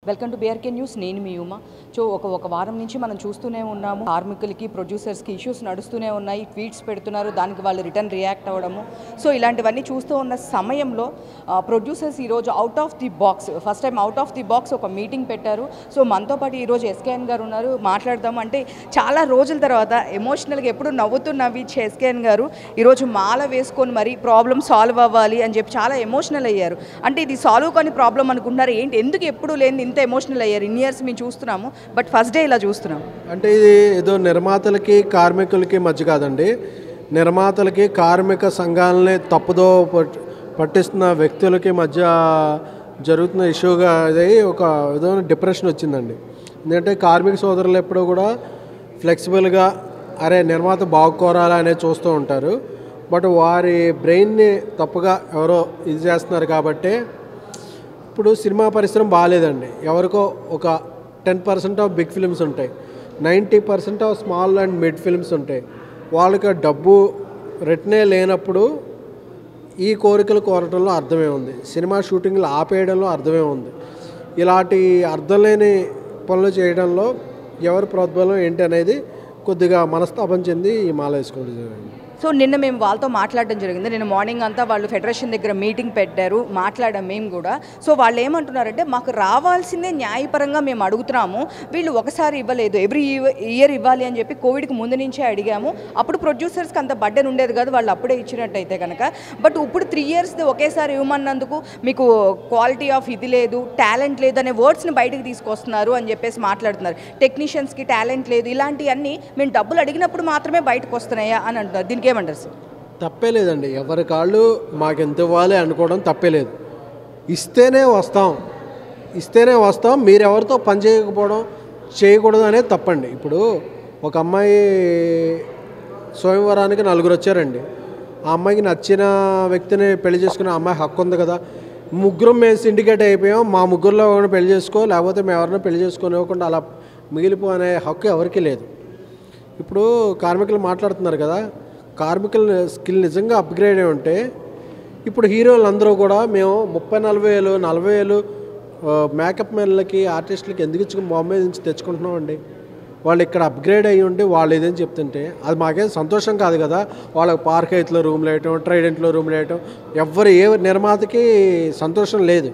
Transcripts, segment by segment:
Welcome to BRK news. నేను మీ ఉమా. ఒక వారం నుంచి మనం చూస్తూనే ఉన్నాము, కార్మికులకి ప్రొడ్యూసర్స్కి ఇష్యూస్ నడుస్తూనే ఉన్నాయి, ట్వీట్స్ పెడుతున్నారు, దానికి వాళ్ళు రిటర్న్ రియాక్ట్ అవ్వడము. సో ఇలాంటివన్నీ చూస్తూ ఉన్న సమయంలో ప్రొడ్యూసర్స్ ఈరోజు out of the box, first time out of the box ఒక మీటింగ్ పెట్టారు. సో మనతో పాటు ఈరోజు ఎస్కేఎన్ గారు ఉన్నారు, మాట్లాడదాము. అంటే చాలా రోజుల తర్వాత ఎమోషనల్గా ఎప్పుడు నవ్వుతున్నవి ఎస్కేఎన్ గారు ఈరోజు మాల వేసుకొని మరి ప్రాబ్లం సాల్వ్ అవ్వాలి అని చెప్పి చాలా ఎమోషనల్ అయ్యారు. అంటే ఇది సాల్వ్ కానీ ప్రాబ్లం అనుకుంటున్నారు ఏంటి, ఎందుకు ఎప్పుడు లేని ఇంత ఎమోషనల్ అయ్యారు? ఇన్ ఇయర్స్ మేము చూస్తున్నాము, బట్ ఫస్ట్ డే ఇలా చూస్తున్నాము. అంటే ఇది ఏదో నిర్మాతలకి కార్మికులకి మధ్య కాదండి, నిర్మాతలకి కార్మిక సంఘాలని తప్పుదో పట్టిస్తున్న వ్యక్తులకి మధ్య జరుగుతున్న ఇష్యూగా అది ఒక విధమైన డిప్రెషన్ వచ్చిందండి. ఎందుకంటే కార్మిక సోదరులు ఎప్పుడూ కూడా ఫ్లెక్సిబుల్గా అరే నిర్మాత బాగుకోరాలా అనేది చూస్తూ ఉంటారు. బట్ వారి బ్రెయిన్ని తప్పుగా ఎవరో ఇది చేస్తున్నారు కాబట్టి ఇప్పుడు సినిమా పరిశ్రమ బాగాలేదండి. ఎవరికో ఒక 10% ఆఫ్ బిగ్ ఫిల్మ్స్ ఉంటాయి, 90% of small and mid films ఉంటాయి. వాళ్ళకి డబ్బు రిటనే లేనప్పుడు ఈ కోరికలు కోరటంలో అర్థమే ఉంది, సినిమా షూటింగ్లు ఆపేయడంలో అర్థమే ఉంది. ఇలాంటి అర్థం లేని పనులు చేయడంలో ఎవరి ప్రోద్బలం ఏంటి అనేది కొద్దిగా మనస్తాపం చెంది ఈ మాల వేసుకోవడం జరిగింది. సో నిన్న మేము వాళ్ళతో మాట్లాడడం జరిగింది. నిన్న మార్నింగ్ అంతా వాళ్ళు ఫెడరేషన్ దగ్గర మీటింగ్ పెట్టారు, మాట్లాడాం మేము కూడా. సో వాళ్ళు ఏమంటున్నారంటే, మాకు రావాల్సిందే న్యాయపరంగా మేము అడుగుతున్నాము, వీళ్ళు ఒకసారి ఇవ్వలేదు, ఎవ్రీ ఇయర్ ఇవ్వాలి అని చెప్పి కోవిడ్కి ముందు నుంచే అడిగాము. అప్పుడు ప్రొడ్యూసర్స్కి అంత బడ్డెన్ ఉండేది కాదు, వాళ్ళు అప్పుడే ఇచ్చినట్టయితే కనుక. బట్ ఇప్పుడు 3 years ఒకేసారి ఇవ్వమన్నందుకు మీకు క్వాలిటీ ఆఫ్ ఇది లేదు, టాలెంట్ లేదు అనే వర్డ్స్ని బయటకు తీసుకొస్తున్నారు అని చెప్పేసి మాట్లాడుతున్నారు. టెక్నీషియన్స్కి టాలెంట్ లేదు, ఇలాంటివన్నీ మేము డబ్బులు అడిగినప్పుడు మాత్రమే బయటకు వస్తున్నాయా అని అంటున్నారు. దీనికి ఏమంటారు సార్? తప్పే లేదండి, ఎవరి కాళ్ళు మాకెంత ఇవ్వాలి అనుకోవడం తప్పే లేదు. ఇస్తేనే వస్తాం, మీరెవరితో పని చేయకూడదు అనేది తప్పండి. ఇప్పుడు ఒక అమ్మాయి స్వయంవరానికి 4 వచ్చారండి, ఆ అమ్మాయికి నచ్చిన వ్యక్తిని పెళ్లి చేసుకునే అమ్మాయి హక్కు ఉంది కదా. ముగ్గురం మేము సిండికేట్ అయిపోయాం, మా ముగ్గురులో ఎవరైనా పెళ్లి చేసుకో, లేకపోతే మేము ఎవరైనా పెళ్లి చేసుకోనివ్వకుండా అలా మిగిలిపో అనే హక్కు ఎవరికీ లేదు. ఇప్పుడు కార్మికులు మాట్లాడుతున్నారు కదా, కార్మికుల స్కిల్ నిజంగా అప్గ్రేడ్ అయి ఉంటే ఇప్పుడు హీరోలు అందరూ కూడా మేము 30-40 వేలు 40 వేలు మేకప్ మెన్లకి ఆర్టిస్టులకి ఎందుకు ఇచ్చుకుని బాంబే నుంచి తెచ్చుకుంటున్నామండి. వాళ్ళు ఇక్కడ అప్గ్రేడ్ అయ్యి ఉండి వాళ్ళు ఏదని చెప్తుంటే అది మాకేం సంతోషం కాదు కదా. వాళ్ళకి పార్క్ హైత్లో రూమ్లు వేయటం, ట్రైడెంట్లో రూమ్లు వేయటం ఏ నిర్మాతకి సంతోషం లేదు.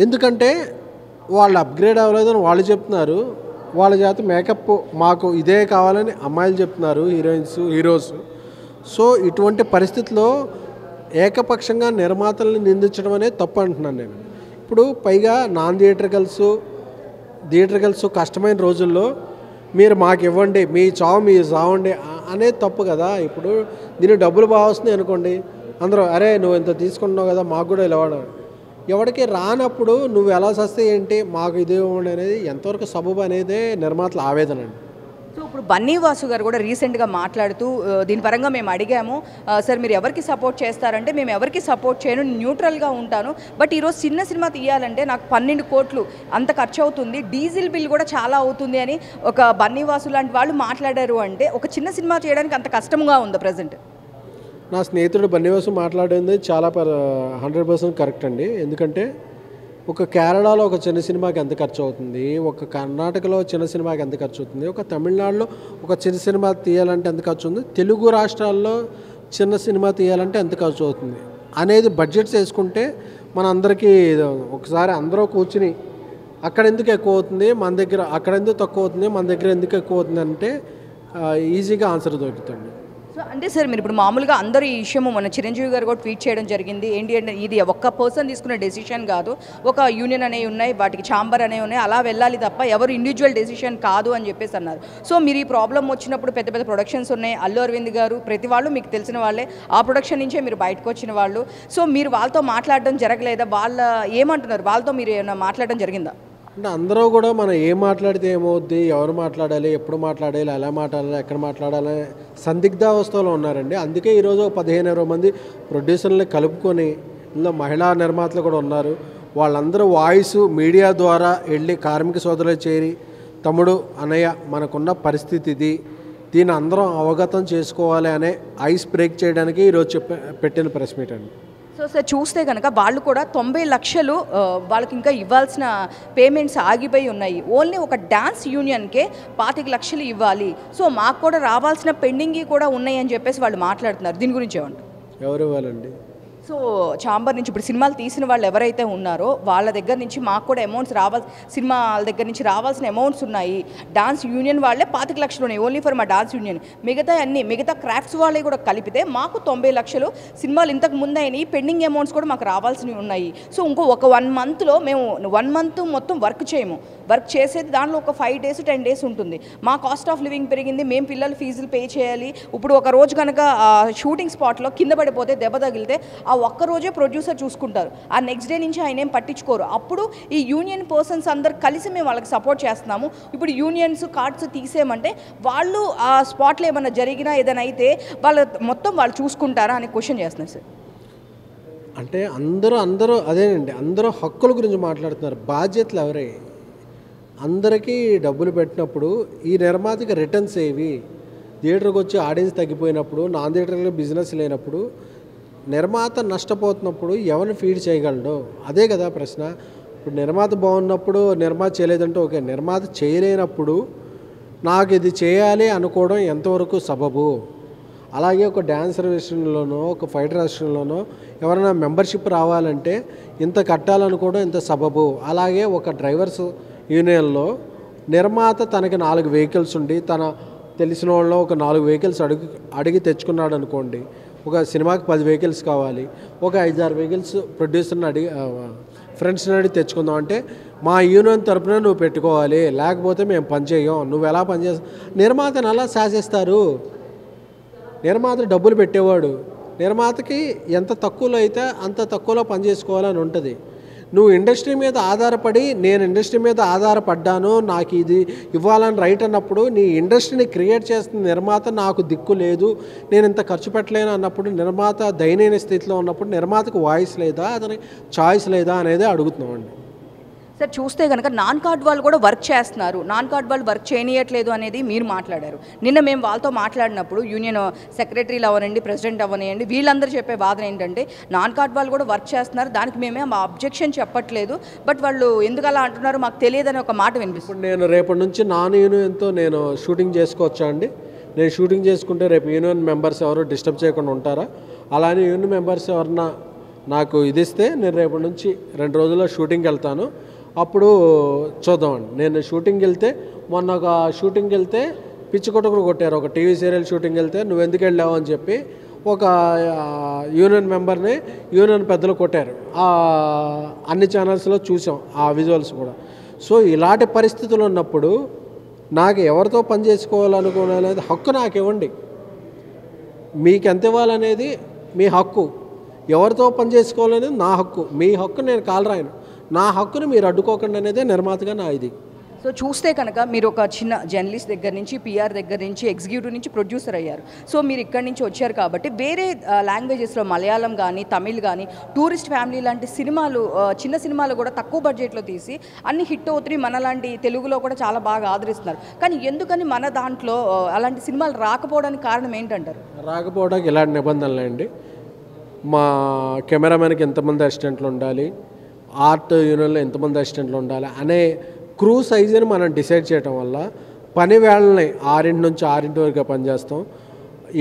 ఎందుకంటే వాళ్ళు అప్గ్రేడ్ అవ్వలేదని వాళ్ళు చెప్తున్నారు, వాళ్ళ చేత మేకప్ మాకు ఇదే కావాలని అమ్మాయిలు చెప్తున్నారు, హీరోస్. సో ఇటువంటి పరిస్థితిలో ఏకపక్షంగా నిర్మాతల్ని నిందించడం అనేది తప్పు అంటున్నాను నేను. ఇప్పుడు పైగా థియేటర్కల్స్ కష్టమైన రోజుల్లో మీరు మాకు ఇవ్వండి, మీ చావు మీరు చావండి అనేది తప్పు కదా. ఇప్పుడు దీని డబ్బులు బాగా వస్తున్నాయి అనుకోండి, అందరూ అరే నువ్వు ఇంత తీసుకుంటున్నావు కదా మాకు కూడా ఇలా ఎవరికి రానప్పుడు నువ్వు ఎలా సస్తే ఏంటి మాకు ఇదే ఇవ్వండి అనేది ఎంతవరకు సబబు అనేదే నిర్మాతల ఆవేదన అండి. సో ఇప్పుడు బన్నీ వాసు గారు కూడా రీసెంట్గా మాట్లాడుతూ దీని పరంగా మేము అడిగాము, సార్ మీరు ఎవరికి సపోర్ట్ చేస్తారంటే మేము ఎవరికి సపోర్ట్ చేయను, న్యూట్రల్గా ఉంటాను. బట్ ఈరోజు చిన్న సినిమా తీయాలంటే నాకు 12 కోట్లు అంత ఖర్చు అవుతుంది, డీజిల్ బిల్ కూడా చాలా అవుతుంది అని ఒక బన్నీ వాసు లాంటి వాళ్ళు మాట్లాడారు. అంటే ఒక చిన్న సినిమా చేయడానికి అంత కష్టంగా ఉందా ప్రజెంట్? నా స్నేహితుడు బన్నీవాసు మాట్లాడింది చాలా 100% కరెక్ట్ అండి. ఎందుకంటే ఒక కేరళలో ఒక చిన్న సినిమాకి ఎంత ఖర్చు అవుతుంది, ఒక కర్ణాటకలో చిన్న సినిమాకి ఎంత ఖర్చు అవుతుంది, ఒక తమిళనాడులో ఒక చిన్న సినిమా తీయాలంటే ఎంత ఖర్చు ఉంది, తెలుగు రాష్ట్రాల్లో చిన్న సినిమా తీయాలంటే ఎంత ఖర్చు అవుతుంది అనేది బడ్జెట్స్ వేసుకుంటే మన అందరికీ ఒకసారి అందరూ కూర్చుని అక్కడ ఎందుకు ఎక్కువ అవుతుంది మన దగ్గర, అక్కడ ఎందుకు తక్కువ అవుతుంది మన దగ్గర ఎందుకు ఎక్కువ అవుతుంది అంటే ఈజీగా ఆన్సర్ దొరుకుతుంది. సో అంటే సార్ మీరు ఇప్పుడు మామూలుగా అందరూ ఈ విషయము మన చిరంజీవి గారు కూడా ట్వీట్ చేయడం జరిగింది. ఏంటి అంటే ఇది ఒక్క పర్సన్ తీసుకునే డెసిషన్ కాదు, ఒక యూనియన్ అనేవి ఉన్నాయి, వాటికి ఛాంబర్ అనేవి ఉన్నాయి, అలా వెళ్ళాలి తప్ప ఎవరు ఇండివిజువల్ డెసిషన్ కాదు అని చెప్పేసి అన్నారు. సో మీరు ఈ ప్రాబ్లం వచ్చినప్పుడు పెద్ద పెద్ద ప్రొడక్షన్స్ ఉన్నాయి, అల్లు అరవింద్ గారు ప్రతి వాళ్ళు మీకు తెలిసిన వాళ్ళే, ఆ ప్రొడక్షన్ నుంచే మీరు బయటకు వచ్చిన వాళ్ళు. సో మీరు వాళ్ళతో మాట్లాడడం జరగలేదా? వాళ్ళ ఏమంటున్నారు, వాళ్ళతో మీరు ఏమైనా మాట్లాడడం జరిగిందా? అంటే అందరూ కూడా మనం ఏం మాట్లాడితే ఏమవుద్ది, ఎవరు మాట్లాడాలి, ఎప్పుడు మాట్లాడాలి, ఎలా మాట్లాడాలి, ఎక్కడ మాట్లాడాలి సందిగ్ధావస్థలో ఉన్నారండి. అందుకే ఈరోజు 15-20 మంది ప్రొడ్యూసర్లని కలుపుకొని ఇందులో మహిళా నిర్మాతలు కూడా ఉన్నారు. వాళ్ళందరూ వాయిస్ మీడియా ద్వారా వెళ్ళి కార్మిక సోదరులు చేరి తమ్ముడు అన్నయ్య మనకున్న పరిస్థితి ఇది, దీన్ని అందరం అవగతం చేసుకోవాలి అనే ఐస్ బ్రేక్ చేయడానికి ఈరోజు పెట్టిన ప్రెస్ మీట్ అండి. సో సార్ చూస్తే కనుక వాళ్ళు కూడా 90 లక్షలు వాళ్ళకి ఇంకా ఇవ్వాల్సిన పేమెంట్స్ ఆగిపోయి ఉన్నాయి. ఓన్లీ ఒక డ్యాన్స్ యూనియన్కే 25 లక్షలు ఇవ్వాలి. సో మాకు కూడా రావాల్సిన పెండింగ్ కూడా ఉన్నాయి అని చెప్పేసి వాళ్ళు మాట్లాడుతున్నారు. దీని గురించి ఏమంటారు? ఎవరు ఇవ్వాలండి? సో ఛాంబర్ నుంచి ఇప్పుడు సినిమాలు తీసిన వాళ్ళు ఎవరైతే ఉన్నారో వాళ్ళ దగ్గర నుంచి మాకు కూడా అమౌంట్స్ సినిమాల దగ్గర నుంచి రావాల్సిన అమౌంట్స్ ఉన్నాయి. డాన్స్ యూనియన్ వాళ్ళే 25 లక్షలు ఉన్నాయి ఓన్లీ ఫర్ మా డాన్స్ యూనియన్. మిగతా క్రాఫ్ట్స్ వాళ్ళే కూడా కలిపితే మాకు 90 లక్షలు సినిమాలు ఇంతకు ముందు అయినాయి. పెండింగ్ అమౌంట్స్ కూడా మాకు రావాల్సినవి ఉన్నాయి. సో ఒక 1 మంత్లో మేము 1 మంత్ మొత్తం వర్క్ చేయము. వర్క్ చేసేది దాంట్లో ఒక 5 days 10 days ఉంటుంది. మా కాస్ట్ ఆఫ్ లివింగ్ పెరిగింది, మేము పిల్లల ఫీజులు పే చేయాలి. ఇప్పుడు ఒక రోజు కనుక షూటింగ్ స్పాట్లో కింద పడిపోతే దెబ్బ తగిలితే ఆ ఒక్కరోజే ప్రొడ్యూసర్ చూసుకుంటారు. ఆ నెక్స్ట్ డే నుంచి ఆయన ఏం పట్టించుకోరు. అప్పుడు ఈ యూనియన్ పర్సన్స్ అందరు కలిసి మేము వాళ్ళకి సపోర్ట్ చేస్తున్నాము. ఇప్పుడు యూనియన్స్ కార్డ్స్ తీసేయమంటే వాళ్ళు ఆ స్పాట్లో ఏమైనా జరిగినా ఏదైనా అయితే వాళ్ళు చూసుకుంటారా అని క్వశ్చన్ చేస్తున్నారు సార్. అంటే అందరూ అదేనండి, అందరూ హక్కుల గురించి మాట్లాడుతున్నారు. బాధ్యతలు ఎవరే? అందరికీ డబ్బులు పెట్టినప్పుడు ఈ నిర్మాతకి రిటర్న్స్ ఏవి? థియేటర్కి వచ్చి ఆడియన్స్ తగ్గిపోయినప్పుడు, నాన్ థియేటర్లో బిజినెస్ లేనప్పుడు, నిర్మాత నష్టపోతున్నప్పుడు ఎవరిని ఫీడ్ చేయగలడు? అదే కదా ప్రశ్న. ఇప్పుడు నిర్మాత బాగున్నప్పుడు నిర్మాత చేయలేదంటే ఓకే, నిర్మాత చేయలేనప్పుడు నాకు ఇది చేయాలి అనుకోవడం ఎంతవరకు సబబు? అలాగే ఒక డ్యాన్సర్ విషయంలోనో ఒక ఫైటర్ విషయంలోనో ఎవరైనా మెంబర్షిప్ రావాలంటే ఇంత కట్టాలనుకోవడం ఇంత సబబు. అలాగే ఒక డ్రైవర్స్ యూనియన్లో నిర్మాత తనకి 4 వెహికల్స్ ఉండి తన తెలిసిన వాళ్ళు ఒక 4 వెహికల్స్ అడిగి తెచ్చుకున్నాడు అనుకోండి. ఒక సినిమాకి 10 వెహికల్స్ కావాలి, ఒక 5-6 వెహికల్స్ ప్రొడ్యూసర్ని ఫ్రెండ్స్ని అడిగి తెచ్చుకుందాం అంటే మా యూనియన్ తరపున నువ్వు పెట్టుకోవాలి, లేకపోతే మేము పనిచేయం. నువ్వు ఎలా పనిచేస్తావు? నిర్మాతను అలా శాసిస్తారు. నిర్మాత డబ్బులు పెట్టేవాడు. నిర్మాతకి ఎంత తక్కువలో అయితే అంత తక్కువలో పనిచేసుకోవాలని ఉంటుంది. నువ్వు ఇండస్ట్రీ మీద ఆధారపడి నేను ఇండస్ట్రీ మీద ఆధారపడ్డాను, నాకు ఇది ఇవ్వాలని రైట్ అన్నప్పుడు నీ ఇండస్ట్రీని క్రియేట్ చేస్తున్న నిర్మాత నాకు దిక్కు లేదు, నేను ఇంత ఖర్చు పెట్టలేను అన్నప్పుడు, నిర్మాత దయనీయ స్థితిలో ఉన్నప్పుడు నిర్మాతకు వాయిస్ లేదా, అతని చాయిస్ లేదా అనేది అడుగుతున్నామండి. సార్ చూస్తే కనుక నాన్ కార్డ్ వాళ్ళు కూడా వర్క్ చేస్తున్నారు, నాన్ కార్డ్ వాళ్ళు వర్క్ చేయనీయట్లేదు అనేది మీరు మాట్లాడారు. నిన్న మేము వాళ్ళతో మాట్లాడినప్పుడు యూనియన్ సెక్రటరీలు అవ్వనండి, ప్రెసిడెంట్ అవ్వనియండి, వీళ్ళందరూ చెప్పే వాదన ఏంటంటే నాన్ కార్డ్ వాళ్ళు కూడా వర్క్ చేస్తున్నారు, దానికి మేమే మా అబ్జెక్షన్ చెప్పట్లేదు, బట్ వాళ్ళు ఎందుకు అలా అంటున్నారు మాకు తెలియదని ఒక మాట వినిపిస్తుంది. నేను రేపటి నుంచి నాన్ యూనియన్తో నేను షూటింగ్ చేసుకోవచ్చా అండి? నేను షూటింగ్ చేసుకుంటే రేపు యూనియన్ మెంబర్స్ ఎవరు డిస్టర్బ్ చేయకుండా ఉంటారా? అలానే యూనియన్ మెంబర్స్ ఎవరన్నా నాకు ఇది ఇస్తే నేను రేపటి నుంచి 2 రోజుల్లో షూటింగ్కి వెళ్తాను. అప్పుడు చూద్దామండి. నేను షూటింగ్కి వెళ్తే మొన్న ఒక షూటింగ్కి వెళ్తే పిచ్చి కొట్టుకుని కొట్టారు. ఒక టీవీ సీరియల్ షూటింగ్కి వెళ్తే నువ్వు ఎందుకు వెళ్ళావు అని చెప్పి ఒక యూనియన్ మెంబర్ని యూనియన్ పెద్దలు కొట్టారు. అన్ని ఛానల్స్లో చూసాం ఆ విజువల్స్ కూడా. సో ఇలాంటి పరిస్థితులు ఉన్నప్పుడు నాకు ఎవరితో పని చేసుకోవాలనుకోవాలనేది హక్కు నాకు ఇవ్వండి. మీకు ఎంత ఇవ్వాలనేది మీ హక్కు, ఎవరితో పని చేసుకోవాలనేది నా హక్కు. మీ హక్కు నేను కాలరాయను, నా హక్కును మీరు అడ్డుకోకండి అనేదే నిర్మాతగా నా ఇది. సో చూస్తే కనుక మీరు ఒక చిన్న జర్నలిస్ట్ దగ్గర నుంచి, పిఆర్ దగ్గర నుంచి, ఎగ్జిక్యూటివ్ నుంచి ప్రొడ్యూసర్ అయ్యారు. సో మీరు ఇక్కడి నుంచి వచ్చారు కాబట్టి వేరే లాంగ్వేజెస్లో మలయాళం కానీ తమిళ్ కానీ టూరిస్ట్ ఫ్యామిలీ లాంటి సినిమాలు, చిన్న సినిమాలు కూడా తక్కువ బడ్జెట్లో తీసి అన్ని హిట్ అవుతున్నాయి. మనలాంటి తెలుగులో కూడా చాలా బాగా ఆదరిస్తున్నారు. కానీ ఎందుకని మన దాంట్లో అలాంటి సినిమాలు రాకపోవడానికి కారణం ఏంటంటారు? రాకపోవడానికి ఇలాంటి నిబంధనలు అండి. మా కెమెరామెన్కి ఎంతమంది అసిస్టెంట్లు ఉండాలి, ఆర్ట్ యూనియన్లో ఎంతమంది అసిస్టెంట్లు ఉండాలి అనే క్రూ సైజుని మనం డిసైడ్ చేయడం వల్ల పని వేళని 6 నుంచి 6 వరకు పనిచేస్తాం.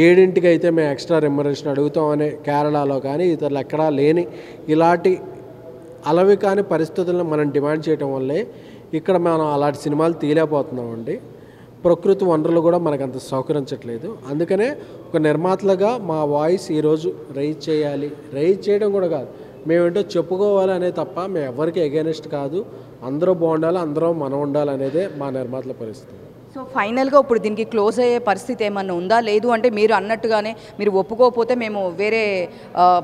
7 అయితే మేము ఎక్స్ట్రా రెమ్యునరేషన్ అడుగుతాం అనే కేరళలో కానీ ఇతరులు ఎక్కడా లేని ఇలాంటి అలవి కాని పరిస్థితులను మనం డిమాండ్ చేయడం వల్లే ఇక్కడ మనం అలాంటి సినిమాలు తీయలేకపోతున్నామండి. ప్రకృతి వనరులు కూడా మనకు అంత సహకరించట్లేదు. అందుకనే ఒక నిర్మాతలుగా మా వాయిస్ ఈరోజు రైజ్ చేయాలి. రైజ్ చేయడం కూడా కాదు, మేమేంటో చెప్పుకోవాలి అనే తప్ప మేము ఎవరికి ఎగెనిస్ట్ కాదు. అందరూ బాగుండాలి, అందరూ మనం ఉండాలి అనేదే మా నిర్మాతల పరిస్థితి. సో ఫైనల్గా ఇప్పుడు దీనికి క్లోజ్ అయ్యే పరిస్థితి ఏమన్నా ఉందా? లేదు అంటే మీరు అన్నట్టుగానే మీరు ఒప్పుకోకపోతే మేము వేరే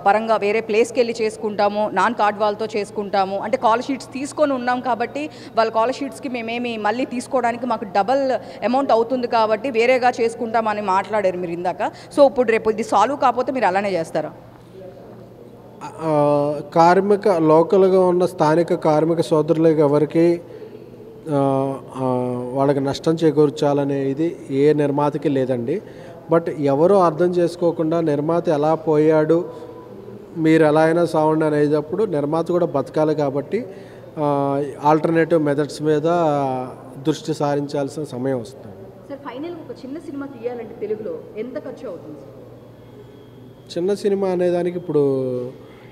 పరంగా వేరే ప్లేస్కి వెళ్ళి చేసుకుంటాము, నాన్ కార్డ్ వాళ్ళతో చేసుకుంటాము అంటే కాల్ షీట్స్ తీసుకొని ఉన్నాం కాబట్టి వాళ్ళ కాల్ షీట్స్కి మేమేమి మళ్ళీ తీసుకోవడానికి మాకు డబల్ అమౌంట్ అవుతుంది కాబట్టి వేరేగా చేసుకుంటామని మాట్లాడారు మీరు ఇందాక. సో ఇప్పుడు రేపు ఇది సాల్వ్ కాకపోతే మీరు అలానే చేస్తారా? లోకల్గా ఉన్న స్థానిక కార్మిక సోదరులకు ఎవరికి వాళ్ళకి నష్టం చేకూర్చాలనే ఇది ఏ నిర్మాతకి లేదండి. బట్ ఎవరో అర్థం చేసుకోకుండా నిర్మాత ఎలా పోయాడు, మీరు ఎలా అయినా సావండి అనేటప్పుడు నిర్మాత కూడా బతకాలి కాబట్టి ఆల్టర్నేటివ్ మెథడ్స్ మీద దృష్టి సారించాల్సిన సమయం వస్తుంది. సార్ ఫైనల్ ఒక చిన్న సినిమా తీయాలంటే తెలుగులో ఎంత ఖర్చు అవుతుంది సార్? చిన్న సినిమా అనేదానికి ఇప్పుడు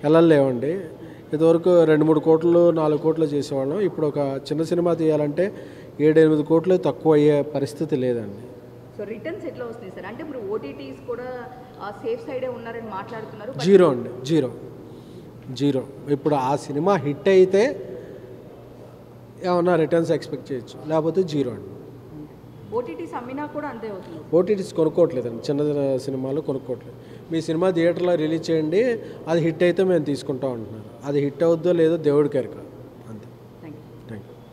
వెళ్ళలేవండి. ఇదివరకు 2-3 కోట్లు 4 కోట్లు చేసేవాళ్ళం. ఇప్పుడు ఒక చిన్న సినిమా తీయాలంటే 7-8 కోట్లు తక్కువ అయ్యే పరిస్థితి లేదండి. సో రిటర్న్స్ ఎట్లా వస్తున్నాయి సార్? అంటే ఇప్పుడు ఓటీటీస్ కూడా సేఫ్ సైడే ఉన్నారని మాట్లాడుతున్నారు. జీరో అండి, జీరో. ఇప్పుడు ఆ సినిమా హిట్ అయితే ఏమన్నా రిటర్న్స్ ఎక్స్పెక్ట్ చేయొచ్చు, లేకపోతే జీరో అండి. ఓటీటీస్ అమ్మినా కూడా అంతే అవుతుంది. ఓటీటీస్ కొనుక్కోవట్లేదండి, చిన్న సినిమాలు కొనుక్కోవట్లేదు. మీ సినిమా థియేటర్లో రిలీజ్ చేయండి, అది హిట్ అయితే మేము తీసుకుంటాం అంటున్నారు. అది హిట్ అవుద్దో లేదో దేవుడికి ఎరక.